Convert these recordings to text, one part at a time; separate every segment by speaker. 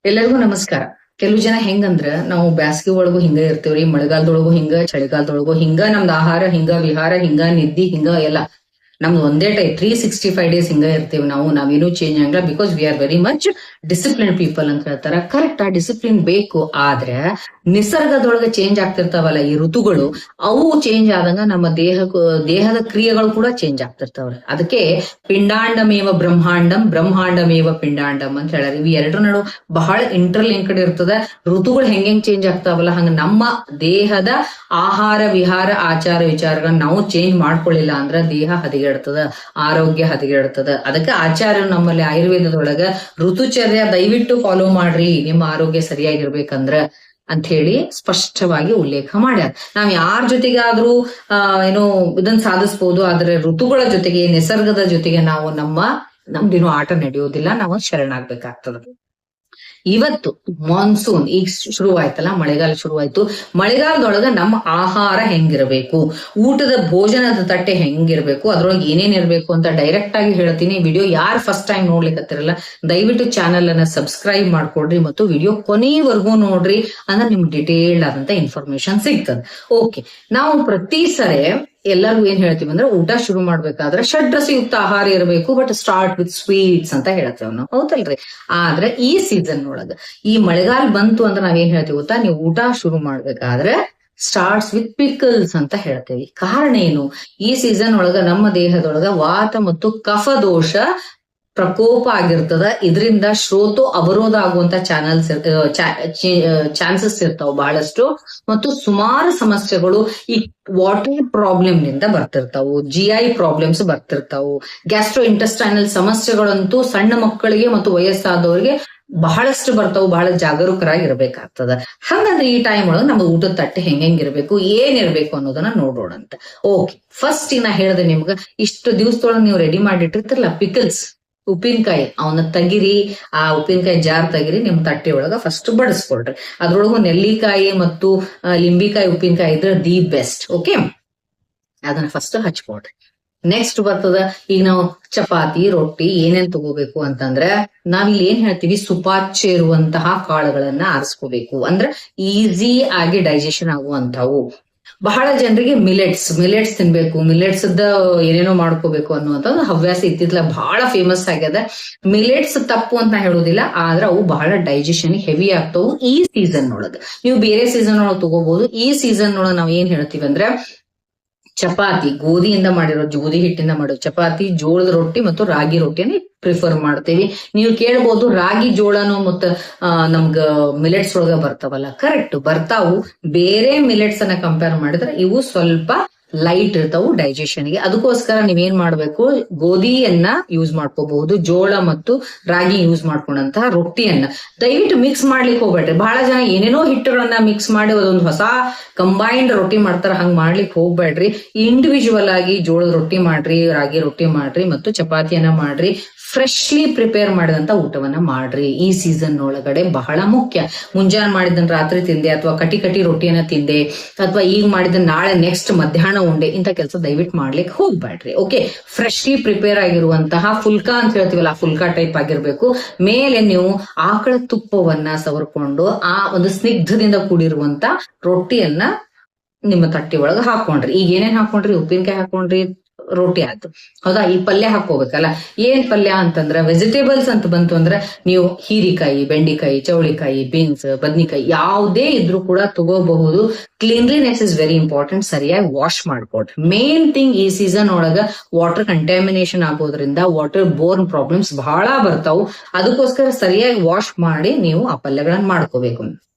Speaker 1: ಎಲ್ಲರಿಗೂ ನಮಸ್ಕಾರ. ಕೆಲವು ಜನ ಹೆಂಗಂದ್ರ ನಾವು ಬ್ಯಾಸಗಿ ಒಳಗು ಹಿಂಗ ಇರ್ತೇವ್ರಿ, ಮಳೆಗಾಲದೊಳಗು ಹಿಂಗ, ಚಳಿಗಾಲದೊಳಗು ಹಿಂಗ, ನಮ್ದು ಆಹಾರ ಹಿಂಗ, ವಿಹಾರ ಹಿಂಗ, ನಿದ್ದಿ ಹಿಂಗ ಎಲ್ಲ ನಮ್ದು ಒಂದೇ ಟೈಪ್ 365 ಡೇಸ್ ಹಿಂಗ ಇರ್ತೇವೆ ನಾವೇನು ಚೇಂಜ್ ಆಗಲ್ಲ. Because we are very much discipline people ಅಂತ ಹೇಳ್ತಾರ. ಕರೆಕ್ಟ್, ಆ ಡಿಸಿಪ್ಲಿನ್ ಬೇಕು. ಆದ್ರೆ ನಿಸರ್ಗದೊಳಗೆ ಚೇಂಜ್ ಆಗ್ತಿರ್ತಾವಲ್ಲ ಈ ಋತುಗಳು, ಅವು ಚೇಂಜ್ ಆದಂಗ ನಮ್ಮ ದೇಹದ ಕ್ರಿಯೆಗಳು ಕೂಡ ಚೇಂಜ್ ಆಗ್ತಿರ್ತಾವ್ರಿ. ಅದಕ್ಕೆ ಪಿಂಡಾಂಡಮೇವ ಬ್ರಹ್ಮಾಂಡಂ, ಬ್ರಹ್ಮಾಂಡಮೇವ ಪಿಂಡಾಂಡಂ ಅಂತ ಹೇಳ್ಯಾರ. ಇವ್ ಎರಡರ ನಡು ಬಹಳ ಇಂಟರ್ಲಿಂಕ್ಡ್ ಇರ್ತದ. ಋತುಗಳು ಹೆಂಗ್ ಚೇಂಜ್ ಆಗ್ತಾವಲ್ಲ, ಹಂಗ ನಮ್ಮ ದೇಹದ ಆಹಾರ ವಿಹಾರ ಆಚಾರ ವಿಚಾರಗಳನ್ನ ನಾವು ಚೇಂಜ್ ಮಾಡ್ಕೊಳ್ಳಿಲ್ಲ ಅಂದ್ರ ದೇಹ ಹದಗೆಡ್ತದ, ಆರೋಗ್ಯ ಹದಗೆಡ್ತದ. ಅದಕ್ಕೆ ಆಚಾರ್ಯ ನಮ್ಮಲ್ಲಿ ಆಯುರ್ವೇದದೊಳಗ ಋತುಚರ್ಯ ದಯವಿಟ್ಟು ಫಾಲೋ ಮಾಡ್ರಿ ನಿಮ್ಮ ಆರೋಗ್ಯ ಸರಿಯಾಗಿರ್ಬೇಕಂದ್ರ ಅಂತ ಹೇಳಿ ಸ್ಪಷ್ಟವಾಗಿ ಉಲ್ಲೇಖ ಮಾಡ್ಯಾರ. ನಾವ್ ಯಾರ ಜೊತೆಗಾದ್ರೂ ಏನೋ ಇದನ್ನ ಸಾಧಿಸ್ಬೋದು, ಆದ್ರೆ ಋತುಗಳ ಜೊತೆಗೆ, ನಿಸರ್ಗದ ಜೊತೆಗೆ ನಾವು ನಮ್ದೇನು ಆಟ ನಡೆಯೋದಿಲ್ಲ. ನಾವು ಶರಣಾಗ್ಬೇಕಾಗ್ತದ. ಇವತ್ತು ಮಾನ್ಸೂನ್ ಈಗ ಶುರುವಾಯ್ತಲ್ಲ, ಮಳೆಗಾಲ ಶುರುವಾಯ್ತು. ಮಳೆಗಾಲದೊಳಗ ನಮ್ಮ ಆಹಾರ ಹೆಂಗಿರ್ಬೇಕು, ಊಟದ ಭೋಜನದ ತಟ್ಟೆ ಹೆಂಗಿರ್ಬೇಕು, ಅದ್ರೊಳಗೆ ಏನೇನ್ ಇರ್ಬೇಕು ಅಂತ ಡೈರೆಕ್ಟ್ ಆಗಿ ಹೇಳ್ತೀನಿ. ವಿಡಿಯೋ ಯಾರು ಫಸ್ಟ್ ಟೈಮ್ ನೋಡ್ಲಿಕ್ಕತ್ತಿರಲ್ಲ, ದಯವಿಟ್ಟು ಚಾನೆಲ್ ಅನ್ನ ಸಬ್ಸ್ಕ್ರೈಬ್ ಮಾಡ್ಕೊಡ್ರಿ ಮತ್ತು ವಿಡಿಯೋ ಕೊನೆವರೆಗೂ ನೋಡ್ರಿ. ಅಂದ್ರೆ ನಿಮ್ಗೆ ಡಿಟೇಲ್ಡ್ ಆದಂತ ಇನ್ಫಾರ್ಮೇಶನ್ ಸಿಗ್ತದೆ. ಓಕೆ, ನಾವು ಪ್ರತಿ ಸರಿ ಎಲ್ಲರಿಗೂ ಏನ್ ಹೇಳ್ತೀವಿ ಅಂದ್ರೆ, ಊಟ ಶುರು ಮಾಡ್ಬೇಕಾದ್ರೆ ಷಡ್ರಸಯುಕ್ತ ಆಹಾರ ಇರಬೇಕು, ಬಟ್ ಸ್ಟಾರ್ಟ್ ವಿತ್ ಸ್ವೀಟ್ಸ್ ಅಂತ ಹೇಳ್ತೇವೆ ನಾವು, ಹೌದಲ್ರಿ? ಆದ್ರೆ ಈ ಸೀಸನ್ ಒಳಗ ಈ ಮಳೆಗಾಲ ಬಂತು ಅಂದ್ರೆ ನಾವೇನ್ ಹೇಳ್ತೀವಿ ಗೊತ್ತಾ, ನೀವು ಊಟ ಶುರು ಮಾಡ್ಬೇಕಾದ್ರೆ ಸ್ಟಾರ್ಟ್ಸ್ ವಿತ್ ಪಿಕಲ್ಸ್ ಅಂತ ಹೇಳ್ತೇವಿ. ಕಾರಣ ಏನು? ಈ ಸೀಸನ್ ಒಳಗ ನಮ್ಮ ದೇಹದೊಳಗ ವಾತ ಮತ್ತು ಕಫ ದೋಷ ಪ್ರಕೋಪ ಆಗಿರ್ತದ. ಇದರಿಂದ ಶ್ರೋತು ಅವರೋಧ ಆಗುವಂತ ಚಾನ್ಸಸ್ ಇರ್ತಾವ ಬಹಳಷ್ಟು. ಮತ್ತು ಸುಮಾರು ಸಮಸ್ಯೆಗಳು ಈ ವಾಟರ್ ಪ್ರಾಬ್ಲಮ್ ನಿಂದ ಬರ್ತಿರ್ತಾವು, GI ಪ್ರಾಬ್ಲಮ್ಸ್ ಬರ್ತಿರ್ತಾವು, ಗ್ಯಾಸ್ಟ್ರೋ ಇಂಟೆಸ್ಟೈನಲ್ ಸಮಸ್ಯೆಗಳಂತೂ ಸಣ್ಣ ಮಕ್ಕಳಿಗೆ ಮತ್ತು ವಯಸ್ಸಾದವರಿಗೆ ಬಹಳಷ್ಟು ಬರ್ತಾವು. ಬಹಳ ಜಾಗರೂಕರಾಗಿರ್ಬೇಕಾಗ್ತದ. ಹಂಗಂದ್ರೆ ಈ ಟೈಮ್ ಒಳಗೆ ನಮ್ಮ ಊಟದ ತಟ್ಟೆ ಹೆಂಗಿರ್ಬೇಕು, ಏನಿರ್ಬೇಕು ಅನ್ನೋದನ್ನ ನೋಡೋಣಂತ. ಓಕೆ, ಫಸ್ಟ್ ನಾ ಹೇಳ್ದೆ ನಿಮ್ಗ, ಇಷ್ಟು ದಿವಸದೊಳಗೆ ನೀವು ರೆಡಿ ಮಾಡಿಟ್ಟಿರ್ತಿರಲ್ಲ ಪಿಕಲ್ಸ್, ಉಪ್ಪಿನಕಾಯಿ, ಅವನ್ನ ತೆಗಿರಿ. ಆ ಉಪ್ಪಿನಕಾಯಿ ಜಾರ್ ತೆಗಿರಿ, ನಿಮ್ ತಟ್ಟೆ ಒಳಗ ಫಸ್ಟ್ ಬಡಿಸ್ಕೊಳ್ರಿ. ಅದ್ರೊಳಗು ನೆಲ್ಲಿಕಾಯಿ ಮತ್ತು ಲಿಂಬಿಕಾಯಿ ಉಪ್ಪಿನಕಾಯಿ ಇದ್ರೆ ದಿ ಬೆಸ್ಟ್. ಓಕೆ, ಅದನ್ನ ಫಸ್ಟ್ ಹಚ್ಕೊಳ್ರಿ. ನೆಕ್ಸ್ಟ್ ಬರ್ತದ, ಈಗ ನಾವು ಚಪಾತಿ, ರೊಟ್ಟಿ ಏನೇನ್ ತಗೋಬೇಕು ಅಂತಂದ್ರೆ, ನಾವಿಲ್ಲಿ ಏನ್ ಹೇಳ್ತೀವಿ, ಸುಪಾಚ್ಯ ಇರುವಂತಹ ಕಾಳುಗಳನ್ನ ಆರಿಸ್ಕೋಬೇಕು. ಅಂದ್ರೆ ಈಸಿ ಆಗಿ ಡೈಜೆಷನ್ ಆಗುವಂತವು. ಬಹಳ ಜನರಿಗೆ ಮಿಲೆಟ್ಸ್ ತಿನ್ಬೇಕು, ಮಿಲೆಟ್ಸ್ ಏನೇನೋ ಮಾಡ್ಕೋಬೇಕು ಅನ್ನುವಂತ ಹವ್ಯಾಸ ಇತ್ತಿತ್ತಲ ಬಹಳ ಫೇಮಸ್ ಆಗ್ಯದ. ಮಿಲೆಟ್ಸ್ ತಪ್ಪು ಅಂತ ಹೇಳೋದಿಲ್ಲ, ಆದ್ರೆ ಅವು ಬಹಳ ಡೈಜೆಷನ್ ಹೆವಿ ಆಗ್ತಾವು ಈ ಸೀಸನ್ ಒಳಗ. ನೀವು ಬೇರೆ ಸೀಸನ್ ಒಳಗೆ ತಗೋಬಹುದು. ಈ ಸೀಸನ್ ಒಳಗ ನಾವ್ ಏನ್ ಹೇಳ್ತೀವಿ ಅಂದ್ರೆ, ಚಪಾತಿ, ಗೋಧಿ ಹಿಟ್ಟಿಂದ ಮಾಡೋ ಚಪಾತಿ, ಜೋಳದ ರೊಟ್ಟಿ ಮತ್ತು ರಾಗಿ ರೊಟ್ಟಿಯನ್ನು ಪ್ರಿಫರ್ ಮಾಡ್ತೇವಿ. ನೀವು ಕೇಳ್ಬೋದು, ರಾಗಿ ಜೋಳನು ಮತ್ತ ನಮ್ಗ ಮಿಲೆಟ್ಸ್ ಒಳಗ ಬರ್ತಾವಲ್ಲ. ಕರೆಕ್ಟ್, ಬರ್ತಾವು. ಬೇರೆ ಮಿಲೆಟ್ಸ್ ಅನ್ನ ಕಂಪೇರ್ ಮಾಡಿದ್ರೆ ಇವು ಸ್ವಲ್ಪ ಲೈಟ್ ಇರ್ತಾವು ಡೈಜೆಷನ್ಗೆ. ಅದಕ್ಕೋಸ್ಕರ ನೀವೇನ್ ಮಾಡ್ಬೇಕು, ಗೋಧಿಯನ್ನ ಯೂಸ್ ಮಾಡ್ಕೋಬಹುದು, ಜೋಳ ಮತ್ತು ರಾಗಿ ಯೂಸ್ ಮಾಡ್ಕೊಂಡಂತಹ ರೊಟ್ಟಿಯನ್ನ ದಯವಿಟ್ಟು ಮಿಕ್ಸ್ ಮಾಡ್ಲಿಕ್ಕೆ ಹೋಗ್ಬೇಡ್ರಿ. ಬಹಳ ಜನ ಏನೇನೋ ಹಿಟ್ಟುಗಳನ್ನ ಮಿಕ್ಸ್ ಮಾಡಿ ಅದೊಂದು ಹೊಸ ಕಂಬೈನ್ಡ್ ರೊಟ್ಟಿ ಮಾಡ್ತಾರ, ಹಂಗ್ ಮಾಡ್ಲಿಕ್ಕೆ ಹೋಗ್ಬೇಡ್ರಿ. ಇಂಡಿವಿಜುವಲ್ ಆಗಿ ಜೋಳದ ರೊಟ್ಟಿ ಮಾಡ್ರಿ, ರಾಗಿ ರೊಟ್ಟಿ ಮಾಡ್ರಿ ಮತ್ತು ಚಪಾತಿಯನ್ನ ಮಾಡ್ರಿ. ಫ್ರೆಶ್ಲಿ ಪ್ರಿಪೇರ್ ಮಾಡಿದಂತ ಊಟವನ್ನ ಮಾಡ್ರಿ. ಈ ಸೀಸನ್ ಒಳಗಡೆ ಬಹಳ ಮುಖ್ಯ. ಮುಂಜಾನೆ ಮಾಡಿದನ್ ರಾತ್ರಿ ತಿಂದೆ, ಅಥವಾ ಕಟಿ ರೊಟ್ಟಿಯನ್ನ ತಿಂದೆ, ಅಥವಾ ಈಗ ಮಾಡಿದ ನಾಳೆ ನೆಕ್ಸ್ಟ್ ಮಧ್ಯಾಹ್ನ ಉಂಡೆ, ಇಂಥ ಕೆಲಸ ದಯವಿಟ್ಟು ಮಾಡ್ಲಿಕ್ಕೆ ಹೋಗ್ಬೇಡ್ರಿ. ಓಕೆ, ಫ್ರೆಶ್ಲಿ ಪ್ರಿಪೇರ್ ಆಗಿರುವಂತಹ ಫುಲ್ಕಾ ಅಂತ ಹೇಳ್ತೀವಲ್ಲ, ಫುಲ್ಕಾ ಟೈಪ್ ಆಗಿರ್ಬೇಕು. ಮೇಲೆ ನೀವು ಆಕಳ ತುಪ್ಪವನ್ನ ಸವರ್ಕೊಂಡು ಆ ಒಂದು ಸ್ನಿಗ್ಧದಿಂದ ಕೂಡಿರುವಂತ ರೊಟ್ಟಿಯನ್ನ ನಿಮ್ಮ ತಟ್ಟಿ ಒಳಗ ಹಾಕೊಂಡ್ರಿ. ಈಗ ಏನೇನ್ ಹಾಕೊಂಡ್ರಿ, ಉಪ್ಪಿನಕಾಯಿ ಹಾಕೊಂಡ್ರಿ, ರೊಟ್ಟಿ ಆಯ್ತು, ಹೌದಾ? ಈ ಪಲ್ಯ ಹಾಕೋಬೇಕಲ್ಲ. ಏನ್ ಪಲ್ಯ ಅಂತಂದ್ರ, ವೆಜಿಟೇಬಲ್ಸ್ ಅಂತ ಬಂತು ಅಂದ್ರೆ ನೀವು ಹೀರಿಕಾಯಿ, ಬೆಂಡಿಕಾಯಿ, ಚೌಳಿಕಾಯಿ, ಬೀನ್ಸ್, ಬದ್ನಿಕಾಯಿ ಯಾವುದೇ ಇದ್ರೂ ಕೂಡ ತಗೋಬಹುದು. Cleanliness is very important. ಸರಿಯಾಗಿ ವಾಶ್ ಮಾಡ್ಕೊಡ್ರಿ. ಮೇನ್ ಥಿಂಗ್, ಈ ಸೀಸನ್ ಒಳಗ ವಾಟರ್ ಕಂಟ್ಯಾಮಿನೇಷನ್ ಆಗೋದ್ರಿಂದ ವಾಟರ್ ಬೋರ್ನ್ ಪ್ರಾಬ್ಲಮ್ಸ್ ಬಹಳ ಬರ್ತಾವು. ಅದಕ್ಕೋಸ್ಕರ ಸರಿಯಾಗಿ ವಾಶ್ ಮಾಡಿ ನೀವು ಆ ಪಲ್ಯಗಳನ್ನ ಮಾಡ್ಕೋಬೇಕು.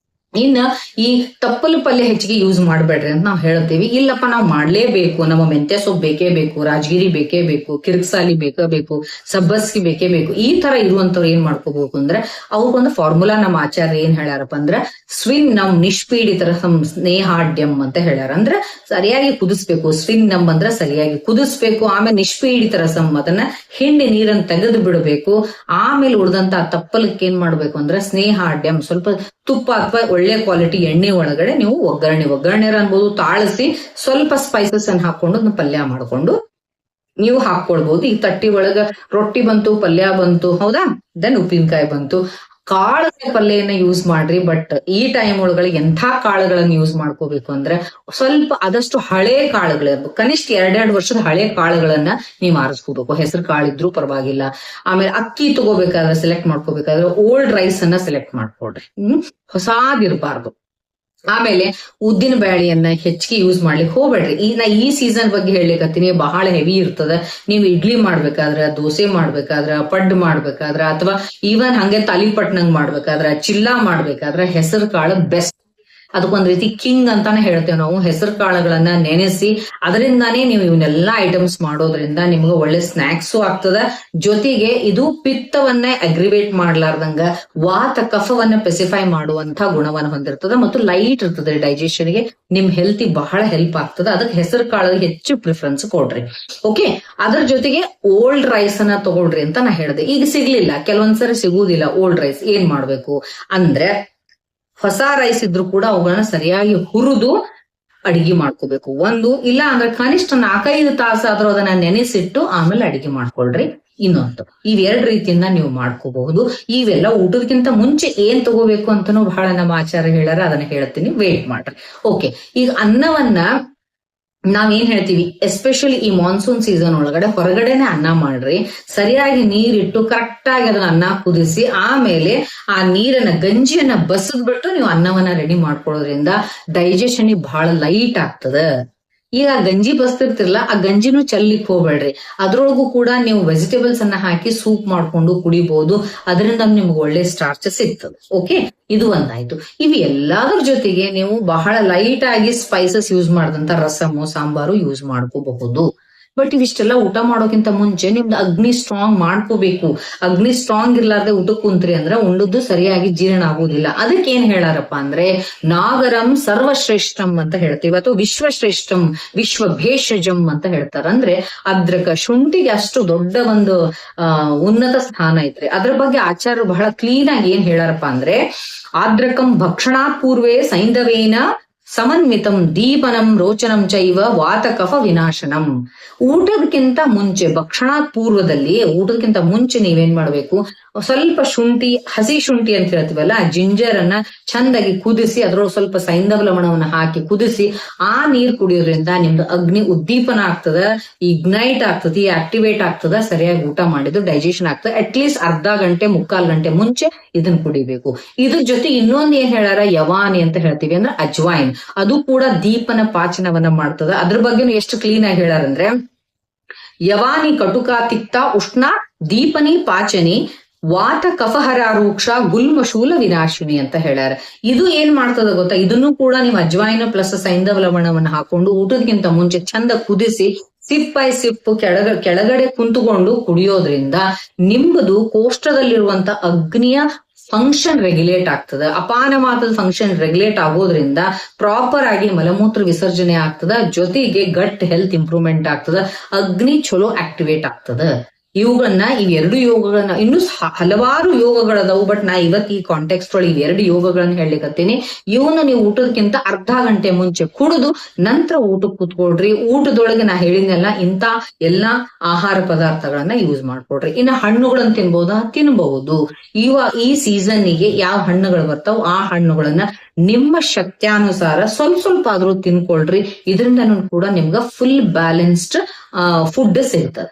Speaker 1: ಇನ್ನ ಈ ತಪ್ಪಲು ಪಲ್ಯ ಹೆಚ್ಚಿಗೆ ಯೂಸ್ ಮಾಡ್ಬೇಡ್ರಿ ಅಂತ ನಾವ್ ಹೇಳ್ತೀವಿ. ಇಲ್ಲಪ್ಪ, ನಾವ್ ಮಾಡ್ಲೇಬೇಕು, ನಮ್ಮ ಮೆಂತ್ಯ ಸೊಪ್ಪು ಬೇಕೇ ಬೇಕು, ರಾಜಗಿರಿ ಬೇಕೇ ಬೇಕು, ಕಿರ್ಕ್ಸಾಲಿ ಬೇಕೇ ಬೇಕು, ಸಬ್ಬಸ್ಗಿ ಬೇಕೇ ಬೇಕು, ಈ ತರ ಇರುವಂತವ್ರು ಏನ್ ಮಾಡ್ಕೋಬೇಕು ಅಂದ್ರೆ, ಅವ್ರಿಗೊಂದು ಫಾರ್ಮುಲಾ ನಮ್ಮ ಆಚಾರ್ಯ ಏನ್ ಹೇಳ್ಯಾರಪ್ಪ ಅಂದ್ರೆ, ಸ್ವಿನ್ ನಮ್ ನಿಷ್ಪೀಡಿತರ ಸ್ನೇಹಾಡ್ಯಂ ಅಂತ ಹೇಳ್ಯಾರ. ಅಂದ್ರೆ ಸರಿಯಾಗಿ ಕುದಿಸ್ಬೇಕು. ಸ್ವಿನ್ ನಮ್ ಅಂದ್ರೆ ಸರಿಯಾಗಿ ಕುದಿಸ್ಬೇಕು. ಆಮೇಲೆ ನಿಷ್ಪೀಡಿತ ರಸಂ, ಅದನ್ನ ಹಿಂಡಿ ನೀರನ್ನು ತೆಗೆದು ಬಿಡಬೇಕು. ಆಮೇಲೆ ಉಳಿದಂತ ತಪ್ಪಲಕ್ಕೆ ಏನ್ ಮಾಡ್ಬೇಕು ಅಂದ್ರೆ, ಸ್ನೇಹಾಡ್ಯಂ, ಸ್ವಲ್ಪ ತುಪ್ಪ ಅಥವಾ ಒಳ್ಳೆ ಕ್ವಾಲಿಟಿ ಎಣ್ಣೆ ಒಳಗಡೆ ನೀವು ಒಗ್ಗರಣೆ ಅನ್ಬೋದು, ತಾಳಿಸಿ ಸ್ವಲ್ಪ ಸ್ಪೈಸಸ್ ಅನ್ನು ಹಾಕೊಂಡು ಪಲ್ಯ ಮಾಡ್ಕೊಂಡು ನೀವು ಹಾಕೊಳ್ಬಹುದು. ಈ ತಟ್ಟಿ ಒಳಗ ರೊಟ್ಟಿ ಬಂತು, ಪಲ್ಯ ಬಂತು, ಹೌದಾ? ದೆನ್ ಉಪ್ಪಿನಕಾಯಿ ಬಂತು. ಕಾಳುಗಳ ಪಲ್ಯನ ಯೂಸ್ ಮಾಡ್ರಿ. ಬಟ್ ಈ ಟೈಮ್ ಒಳಗಡೆ ಎಂಥ ಕಾಳುಗಳನ್ನ ಯೂಸ್ ಮಾಡ್ಕೋಬೇಕು ಅಂದ್ರೆ ಸ್ವಲ್ಪ ಆದಷ್ಟು ಹಳೆ ಕಾಳುಗಳು, ಕನಿಷ್ಠ 2 ವರ್ಷದ ಹಳೆ ಕಾಳುಗಳನ್ನ ನೀವು ಆರಿಸ್ಕೋಬೇಕು. ಹೆಸರು ಕಾಳಿದ್ರು ಪರವಾಗಿಲ್ಲ. ಆಮೇಲೆ ಅಕ್ಕಿ ತಗೋಬೇಕಾದ್ರೆ ಸೆಲೆಕ್ಟ್ ಮಾಡ್ಕೋಬೇಕಾದ್ರೆ ಓಲ್ಡ್ ರೈಸ್ ಅನ್ನ ಸೆಲೆಕ್ಟ್ ಮಾಡ್ಕೊಡ್ರಿ. ಹೊಸಾದಿರ್ಬಾರ್ದು. ಆಮೇಲೆ ಉದ್ದಿನ ಬ್ಯಾಳಿಯನ್ನ ಹೆಚ್ಚಿಗೆ ಯೂಸ್ ಮಾಡ್ಲಿಕ್ಕೆ ಹೋಗ್ಬೇಡ್ರಿ. ಈ ಸೀಸನ್ ಬಗ್ಗೆ ಹೇಳಿಕತ್ತೀನಿ, ಬಹಳ ಹೆವಿ ಇರ್ತದ. ನೀವು ಇಡ್ಲಿ ಮಾಡ್ಬೇಕಾದ್ರ, ದೋಸೆ ಮಾಡ್ಬೇಕಾದ್ರ, ಪಡ್ಡು ಮಾಡ್ಬೇಕಾದ್ರ, ಅಥವಾ ಈವನ್ ಹಂಗೆ ತಾಲಿಪಟ್ನಂಗ್ ಮಾಡ್ಬೇಕಾದ್ರ, ಚಿಲ್ಲಾ ಮಾಡ್ಬೇಕಾದ್ರ ಹೆಸರು ಕಾಳು ಬೆಸ್ಟ್. ಅದಕ್ಕೊಂದ್ ರೀತಿ ಕಿಂಗ್ ಅಂತಾನೆ ಹೇಳ್ತೇವೆ ನಾವು. ಹೆಸರು ಕಾಳುಗಳನ್ನ ನೆನೆಸಿ ಅದರಿಂದಾನೇ ನೀವು ಇವನ್ನೆಲ್ಲಾ ಐಟಮ್ಸ್ ಮಾಡೋದ್ರಿಂದ ನಿಮ್ಗೆ ಒಳ್ಳೆ ಸ್ನಾಕ್ಸು ಆಗ್ತದ. ಜೊತೆಗೆ ಇದು ಪಿತ್ತವನ್ನ ಅಗ್ರಿವೇಟ್ ಮಾಡ್ಲಾರ್ದಂಗ ವಾತ ಕಫವನ್ನ ಪೆಸಿಫೈ ಮಾಡುವಂತ ಗುಣವನ್ನು ಹೊಂದಿರ್ತದ ಮತ್ತು ಲೈಟ್ ಇರ್ತದೆ ಡೈಜೆಷನ್ಗೆ. ನಿಮ್ ಹೆಲ್ತಿ ಬಹಳ ಹೆಲ್ಪ್ ಆಗ್ತದ. ಅದಕ್ಕೆ ಹೆಸರು ಕಾಳಿಗೆ ಹೆಚ್ಚು ಪ್ರಿಫರೆನ್ಸ್ ಕೊಡ್ರಿ. ಓಕೆ, ಅದ್ರ ಜೊತೆಗೆ ಓಲ್ಡ್ ರೈಸ್ ಅನ್ನ ತಗೊಳ್ರಿ ಅಂತ ನಾ ಹೇಳಿದೆ. ಈಗ ಸಿಗ್ಲಿಲ್ಲ, ಕೆಲವೊಂದ್ಸರಿ ಸಿಗುವುದಿಲ್ಲ ಓಲ್ಡ್ ರೈಸ್. ಏನ್ ಮಾಡ್ಬೇಕು ಅಂದ್ರೆ ಹೊಸ ರೈಸ್ ಇದ್ರು ಕೂಡ ಅವುಗಳನ್ನ ಸರಿಯಾಗಿ ಹುರಿದು ಅಡಿಗೆ ಮಾಡ್ಕೋಬೇಕು. ಒಂದು ಇಲ್ಲ ಅಂದ್ರೆ ಕನಿಷ್ಠ 4-5 ತಾಸಾದ್ರೂ ಅದನ್ನ ನೆನೆಸಿಟ್ಟು ಆಮೇಲೆ ಅಡಿಗೆ ಮಾಡ್ಕೊಳ್ರಿ. ಇನ್ನೊಂದು ಇವೆರಡು ರೀತಿಯಿಂದ ನೀವು ಮಾಡ್ಕೋಬಹುದು. ಇವೆಲ್ಲ ಊಟದಕ್ಕಿಂತ ಮುಂಚೆ ಏನ್ ತಗೋಬೇಕು ಅಂತಾನು ಬಹಳ ನಮ್ಮ ಆಚಾರ್ಯ ಹೇಳ್ಯಾರ, ಅದನ್ನ ಹೇಳ್ತೀನಿ, ವೇಟ್ ಮಾಡ್ರಿ. ಓಕೆ, ಈಗ ಅನ್ನವನ್ನ ನಾವೇನ್ ಹೇಳ್ತೀವಿ, ಎಸ್ಪೆಷಲಿ ಈ ಮಾನ್ಸೂನ್ ಸೀಸನ್ ಒಳಗಡೆ ಹೊರಗಡೆನೆ ಅನ್ನ ಮಾಡ್ರಿ. ಸರಿಯಾಗಿ ನೀರಿಟ್ಟು ಕರೆಕ್ಟ್ ಆಗಿ ಅದನ್ನ ಅನ್ನ ಕುದಿಸಿ ಆಮೇಲೆ ಆ ನೀರನ್ನ ಗಂಜಿಯನ್ನ ಬಸದ್ಬಿಟ್ಟು ನೀವು ಅನ್ನವನ್ನ ರೆಡಿ ಮಾಡ್ಕೊಳ್ಳೋದ್ರಿಂದ ಡೈಜೆಷನ್ ಬಹಳ ಲೈಟ್ ಆಗ್ತದ. ಈಗ ಗಂಜಿ ಬಸ್ತಿರ್ತಿರಲ್ಲ, ಆ ಗಂಜಿನೂ ಚೆಲ್ಲಿಕ್ ಹೋಗ್ಬೇಡ್ರಿ. ಅದ್ರೊಳಗೂ ಕೂಡ ನೀವು ವೆಜಿಟೇಬಲ್ಸ್ ಅನ್ನ ಹಾಕಿ ಸೂಪ್ ಮಾಡ್ಕೊಂಡು ಕುಡಿಬಹುದು. ಅದರಿಂದ ನಿಮ್ಗೆ ಒಳ್ಳೆ ಸ್ಟಾರ್ಚ್ ಸಿಗ್ತದೆ. ಓಕೆ, ಇದು ಒಂದಾಯ್ತು. ಇವು ಎಲ್ಲಾದ್ರ ಜೊತೆಗೆ ನೀವು ಬಹಳ ಲೈಟ್ ಆಗಿ ಸ್ಪೈಸಸ್ ಯೂಸ್ ಮಾಡಿದಂತ ರಸಮು ಸಾಂಬಾರು ಯೂಸ್ ಮಾಡ್ಕೋಬಹುದು. ಬಟ್ ಇವಿಷ್ಟೆಲ್ಲ ಊಟ ಮಾಡೋಕ್ಕಿಂತ ಮುಂಚೆ ನಿಮ್ದು ಅಗ್ನಿ ಸ್ಟ್ರಾಂಗ್ ಮಾಡ್ಕೋಬೇಕು. ಅಗ್ನಿ ಸ್ಟ್ರಾಂಗ್ ಇರ್ಲಾರ್ದೆ ಊಟಕ್ಕೆ ಕುಂತ್ರಿ ಅಂದ್ರೆ ಉಂಡದ್ದು ಸರಿಯಾಗಿ ಜೀರ್ಣ ಆಗುದಿಲ್ಲ. ಅದಕ್ಕೆ ಏನ್ ಹೇಳಾರಪ್ಪ ಅಂದ್ರೆ ನಾಗರಂ ಸರ್ವಶ್ರೇಷ್ಠಂ ಅಂತ ಹೇಳ್ತೀವಿ, ಅಥವಾ ವಿಶ್ವಶ್ರೇಷ್ಠಂ ವಿಶ್ವ ಭೇಷಜಂ ಅಂತ ಹೇಳ್ತಾರ. ಅಂದ್ರೆ ಅದ್ರಕ ಶುಂಠಿಗೆ ಅಷ್ಟು ದೊಡ್ಡ ಒಂದು ಉನ್ನತ ಸ್ಥಾನ ಐತ್ರಿ. ಅದ್ರ ಬಗ್ಗೆ ಆಚಾರ್ಯರು ಬಹಳ ಕ್ಲೀನ್ ಆಗಿ ಏನ್ ಹೇಳಾರಪ್ಪ ಅಂದ್ರೆ ಆದ್ರಕಂ ಭಕ್ಷಣಾತ್ ಪೂರ್ವೇ ಸೈಂಧವೇನ ಸಮನ್ವಿತಂ ದೀಪನಂ ರೋಚನಂ ಚೈವ ವಾತ ಕಫ ವಿನಾಶನಂ. ಊಟದಕ್ಕಿಂತ ಮುಂಚೆ, ಭಕ್ಷಣಾತ್ ಪೂರ್ವದಲ್ಲಿ ಊಟದಕ್ಕಿಂತ ಮುಂಚೆ ನೀವೇನ್ ಮಾಡ್ಬೇಕು, ಸ್ವಲ್ಪ ಶುಂಠಿ, ಹಸಿ ಶುಂಠಿ ಅಂತ ಹೇಳ್ತೀವಲ್ಲ, ಆ ಜಿಂಜರ್ ಅನ್ನ ಚಂದಾಗಿ ಕುದಿಸಿ ಅದ್ರೊಳಗೆ ಸ್ವಲ್ಪ ಸೈಂಧವ ಲವಣವನ್ನ ಹಾಕಿ ಕುದಿಸಿ ಆ ನೀರ್ ಕುಡಿಯೋದ್ರಿಂದ ನಿಮ್ದು ಅಗ್ನಿ ಉದ್ದೀಪನ ಆಗ್ತದ, ಇಗ್ನೈಟ್ ಆಗ್ತದೆ, ಆಕ್ಟಿವೇಟ್ ಆಗ್ತದ. ಸರಿಯಾಗಿ ಊಟ ಮಾಡಿದ್ರು ಡೈಜೆಷನ್ ಆಗ್ತದೆ. ಅಟ್ಲೀಸ್ಟ್ ಅರ್ಧ ಗಂಟೆ 3/4 ಗಂಟೆ ಮುಂಚೆ ಇದನ್ನ ಕುಡಿಬೇಕು. ಇದ್ರ ಜೊತೆ ಇನ್ನೊಂದ್ ಏನ್ ಹೇಳಾರ, ಯವಾನಿ ಅಂತ ಹೇಳ್ತೀವಿ ಅಂದ್ರೆ ಅಜ್ವಾಯಿನ್. ಅದು ಕೂಡ ದೀಪನ ಪಾಚನವನ್ನ ಮಾಡ್ತದ. ಅದ್ರ ಬಗ್ಗೆನು ಎಷ್ಟು ಕ್ಲೀನ್ ಆಗಿ ಹೇಳಾರಂದ್ರೆ ಯವಾನಿ ಕಟುಕಾ ತಿಕ್ತ ಉಷ್ಣ ದೀಪನಿ ಪಾಚನಿ ವಾತ ಕಫಹರಾರೂಕ್ಷ ಗುಲ್ಮಶೂಲ ವಿನಾಶಿನಿ ಅಂತ ಹೇಳ್ಯಾರ. ಇದು ಏನ್ ಮಾಡ್ತದ ಗೊತ್ತಾ, ಇದನ್ನು ಕೂಡ ನೀವು ಅಜ್ವಾಯಿನ ಪ್ಲಸ್ ಸೈಂಧವ ಲವಣವನ್ನ ಹಾಕೊಂಡು ಊಟದಕ್ಕಿಂತ ಮುಂಚೆ ಚಂದ ಕುದಿಸಿ ಸಿಪ್ ಬೈ ಸಿಪ್ ಕೆಳಗಡೆ ಕುಂತುಕೊಂಡು ಕುಡಿಯೋದ್ರಿಂದ ನಿಮ್ಮದು ಕೋಷ್ಟದಲ್ಲಿರುವಂತ ಅಗ್ನಿಯ ಫಂಕ್ಷನ್ ರೆಗ್ಯುಲೇಟ್ ಆಗ್ತದ. ಅಪಾನ ಮಾತದ ಫಂಕ್ಷನ್ ರೆಗ್ಯುಲೇಟ್ ಆಗೋದ್ರಿಂದ ಪ್ರಾಪರ್ ಆಗಿ ಮಲಮೂತ್ರ ವಿಸರ್ಜನೆ ಆಗ್ತದ. ಜೊತೆಗೆ ಗಟ್ ಹೆಲ್ತ್ ಇಂಪ್ರೂವ್ಮೆಂಟ್ ಆಗ್ತದ. ಅಗ್ನಿ ಚಲೋ ಆಕ್ಟಿವೇಟ್ ಆಗ್ತದ. ಇವೆರಡು ಯೋಗಗಳನ್ನ, ಇನ್ನು ಹಲವಾರು ಯೋಗಗಳದಾವು, ಬಟ್ ನಾ ಇವತ್ತು ಈ ಕಾಂಟೆಕ್ಸ್ಟ್ ಒಳಗೆ ಇವೆರಡು ಯೋಗಗಳನ್ನ ಹೇಳಲಿಕತ್ತೀನಿ. ಇವನ್ನ ನೀವು ಊಟದಕ್ಕಿಂತ ಅರ್ಧ ಗಂಟೆ ಮುಂಚೆ ಕುಡಿದು ನಂತರ ಊಟಕ್ಕೆ ಕೂತ್ಕೊಳ್ರಿ. ಊಟದೊಳಗೆ ನಾ ಹೇಳಿದ್ನೆಲ್ಲ ಇಂತ ಎಲ್ಲಾ ಆಹಾರ ಪದಾರ್ಥಗಳನ್ನ ಯೂಸ್ ಮಾಡ್ಕೊಡ್ರಿ. ಇನ್ನ ಹಣ್ಣುಗಳನ್ನ ತಿನ್ಬಹುದು. ಈ ಸೀಸನ್ನಿಗೆ ಯಾವ ಹಣ್ಣುಗಳು ಬರ್ತಾವ ಆ ಹಣ್ಣುಗಳನ್ನ ನಿಮ್ಮ ಶಕ್ತ್ಯಾನುಸಾರ ಸ್ವಲ್ಪ ಆದ್ರೂ ತಿನ್ಕೊಳ್ರಿ. ಇದರಿಂದ ಕೂಡ ನಿಮ್ಗ ಫುಲ್ ಬ್ಯಾಲೆನ್ಸ್ಡ್ ಫುಡ್ ಸಿಗ್ತದೆ.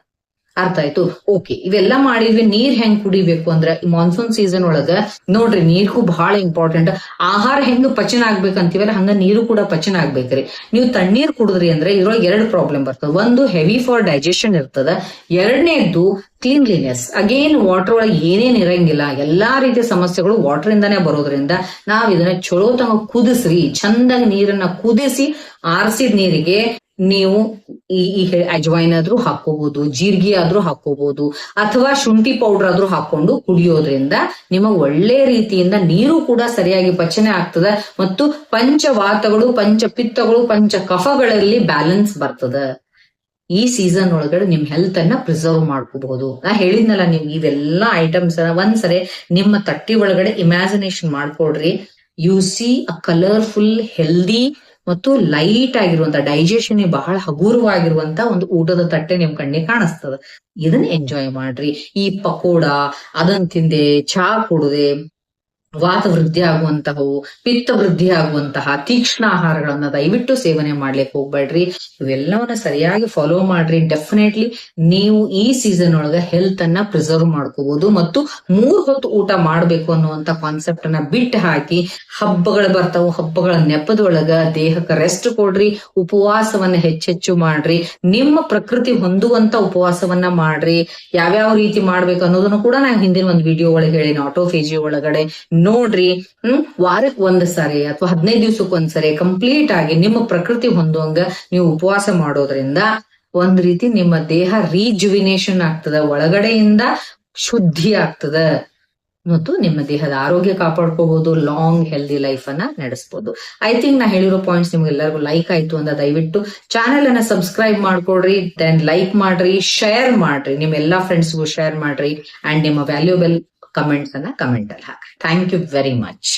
Speaker 1: ಅರ್ಥ ಆಯ್ತು? ಓಕೆ, ಇವೆಲ್ಲ ಮಾಡಿದ್ವಿ. ನೀರ್ ಹೆಂಗ್ ಕುಡಿಬೇಕು ಅಂದ್ರೆ ಮಾನ್ಸೂನ್ ಸೀಸನ್ ಒಳಗ ನೋಡ್ರಿ, ನೀರ್ಗೂ ಬಹಳ ಇಂಪಾರ್ಟೆಂಟ್. ಆಹಾರ ಹೆಂಗ್ ಪಚನ ಆಗ್ಬೇಕಂತೀವಲ್ಲ ಹಂಗ ನೀರು ಕೂಡ ಪಚನ ಆಗ್ಬೇಕ್ರಿ. ನೀವು ತಣ್ಣೀರ್ ಕುಡಿದ್ರಿ ಅಂದ್ರೆ ಇದ್ರೊಳಗೆ 2 ಪ್ರಾಬ್ಲಮ್ ಬರ್ತದೆ. ಒಂದು, ಹೆವಿ ಫಾರ್ ಡೈಜೆಷನ್ ಇರ್ತದ. ಎರಡನೇದ್ದು ಕ್ಲೀನ್ಲಿನೆಸ್. ಅಗೇನ್ ವಾಟರ್ ಒಳಗೆ ಏನೇನ್ ಇರಂಗಿಲ್ಲ, ಎಲ್ಲಾ ರೀತಿಯ ಸಮಸ್ಯೆಗಳು ವಾಟರ್ ಇಂದಾನೇ ಬರೋದ್ರಿಂದ ನಾವ್ ಇದನ್ನ ಚಲೋ ತಂಗ ಕುದಿಸ್ರಿ. ಚಂದಾಗಿ ನೀರನ್ನ ಕುದಿಸಿ ಆರಿಸಿದ ನೀರಿಗೆ ನೀವು ಈ ಅಜ್ವೈನ್ ಆದ್ರೂ ಹಾಕೋಬಹುದು, ಜೀರಿಗೆ ಆದ್ರೂ ಹಾಕೋಬಹುದು, ಅಥವಾ ಶುಂಠಿ ಪೌಡರ್ ಆದ್ರೂ ಹಾಕೊಂಡು ಕುಡಿಯೋದ್ರಿಂದ ನಿಮಗೆ ಒಳ್ಳೆ ರೀತಿಯಿಂದ ನೀರು ಕೂಡ ಸರಿಯಾಗಿ ಪಚನೆ ಆಗ್ತದ ಮತ್ತು ಪಂಚವಾತಗಳು, ಪಂಚಪಿತ್ತಗಳು, ಪಂಚ ಕಫಗಳಲ್ಲಿ ಬ್ಯಾಲೆನ್ಸ್ ಬರ್ತದ. ಈ ಸೀಸನ್ ಒಳಗಡೆ ನಿಮ್ ಹೆಲ್ತ್ ಅನ್ನ ಪ್ರಿಸರ್ವ್ ಮಾಡ್ಕೋಬಹುದು. ನಾ ಹೇಳಿದ್ನಲ್ಲ, ನೀವು ಇವೆಲ್ಲಾ ಐಟಮ್ಸ್ ಒಂದ್ಸರಿ ನಿಮ್ಮ ತಟ್ಟಿ ಒಳಗಡೆ ಇಮ್ಯಾಜಿನೇಷನ್ ಮಾಡ್ಕೊಡ್ರಿ. ಯು ಸಿ ಅ ಕಲರ್ಫುಲ್, ಹೆಲ್ದಿ ಮತ್ತು ಲೈಟ್ ಆಗಿರುವಂತ, ಡೈಜೆಷನ್ ಬಹಳ ಹಗುರವಾಗಿರುವಂತ ಒಂದು ಊಟದ ತಟ್ಟೆ ನಿಮ್ ಕಣ್ಣಿಗೆ ಕಾಣಿಸ್ತದ. ಇದನ್ನ ಎಂಜಾಯ್ ಮಾಡ್ರಿ. ಈ ಪಕೋಡ ಅದನ್ ತಿಂದೆ, ಚಹಾ ಕುಡದೆ, ವಾತ ವೃದ್ಧಿ ಆಗುವಂತಹವು, ಪಿತ್ತ ವೃದ್ಧಿ ಆಗುವಂತಹ ತೀಕ್ಷ್ಣ ಆಹಾರಗಳನ್ನ ದಯವಿಟ್ಟು ಸೇವನೆ ಮಾಡ್ಲಿಕ್ಕೆ ಹೋಗ್ಬೇಡ್ರಿ. ಇವೆಲ್ಲವನ್ನ ಸರಿಯಾಗಿ ಫಾಲೋ ಮಾಡ್ರಿ. ಡೆಫಿನೆಟ್ಲಿ ನೀವು ಈ ಸೀಸನ್ ಒಳಗ ಹೆಲ್ತ್ ಅನ್ನ ಪ್ರಿಸರ್ವ್ ಮಾಡ್ಕೋಬಹುದು. ಮತ್ತು 3 ಹೊತ್ತು ಊಟ ಮಾಡ್ಬೇಕು ಅನ್ನುವಂತ ಕಾನ್ಸೆಪ್ಟ್ ಅನ್ನ ಬಿಟ್ಟು ಹಾಕಿ, ಹಬ್ಬಗಳು ಬರ್ತಾವು, ಹಬ್ಬಗಳ ನೆಪದೊಳಗ ದೇಹಕ್ಕೆ ರೆಸ್ಟ್ ಕೊಡ್ರಿ, ಉಪವಾಸವನ್ನ ಹೆಚ್ಚೆಚ್ಚು ಮಾಡ್ರಿ, ನಿಮ್ಮ ಪ್ರಕೃತಿ ಹೊಂದುವಂತ ಉಪವಾಸವನ್ನ ಮಾಡ್ರಿ. ಯಾವ್ಯಾವ ರೀತಿ ಮಾಡ್ಬೇಕು ಅನ್ನೋದನ್ನು ಕೂಡ ನಾನು ಹಿಂದಿನ ಒಂದು ವಿಡಿಯೋ ಒಳಗೆ ಹೇಳಿನ, ಆಟೋಫೇಜಿ ಒಳಗಡೆ ನೋಡ್ರಿ. ವಾರಕ್ಕೆ 1 ಸರಿ ಅಥವಾ 15 ದಿವ್ಸಕ್ಕೆ 1 ಸರಿ ಕಂಪ್ಲೀಟ್ ಆಗಿ ನಿಮ್ಮ ಪ್ರಕೃತಿ ಹೊಂದುವಂಗ ನೀವು ಉಪವಾಸ ಮಾಡೋದ್ರಿಂದ ಒಂದ್ ರೀತಿ ನಿಮ್ಮ ದೇಹ ರೀಜುವಿನೇಷನ್ ಆಗ್ತದ, ಒಳಗಡೆಯಿಂದ ಶುದ್ಧಿ ಆಗ್ತದ, ಮತ್ತು ನಿಮ್ಮ ದೇಹದ ಆರೋಗ್ಯ ಕಾಪಾಡ್ಕೋಬಹುದು, ಲಾಂಗ್ ಹೆಲ್ದಿ ಲೈಫ್ ಅನ್ನ ನಡೆಸಬಹುದು. ಐ ಥಿಂಕ್ ನಾ ಹೇಳಿರೋ ಪಾಯಿಂಟ್ಸ್ ನಿಮ್ಗೆಲ್ಲರಿಗೂ ಲೈಕ್ ಆಯ್ತು ಅಂತ ದಯವಿಟ್ಟು ಚಾನೆಲ್ ಅನ್ನ ಸಬ್ಸ್ಕ್ರೈಬ್ ಮಾಡ್ಕೊಡ್ರಿ, ದೆನ್ ಲೈಕ್ ಮಾಡ್ರಿ, ಶೇರ್ ಮಾಡ್ರಿ, ನಿಮ್ ಎಲ್ಲಾ ಫ್ರೆಂಡ್ಸ್ಗೂ ಶೇರ್ ಮಾಡ್ರಿ, ಅಂಡ್ ನಿಮ್ಮ ವ್ಯಾಲ್ಯೂಬಲ್ ಕಮೆಂಟ್ಸ್ ಅನ್ನ ಕಮೆಂಟ್ ಅಲ್ಲಿ ಹಾಕಿ. Thank you very much.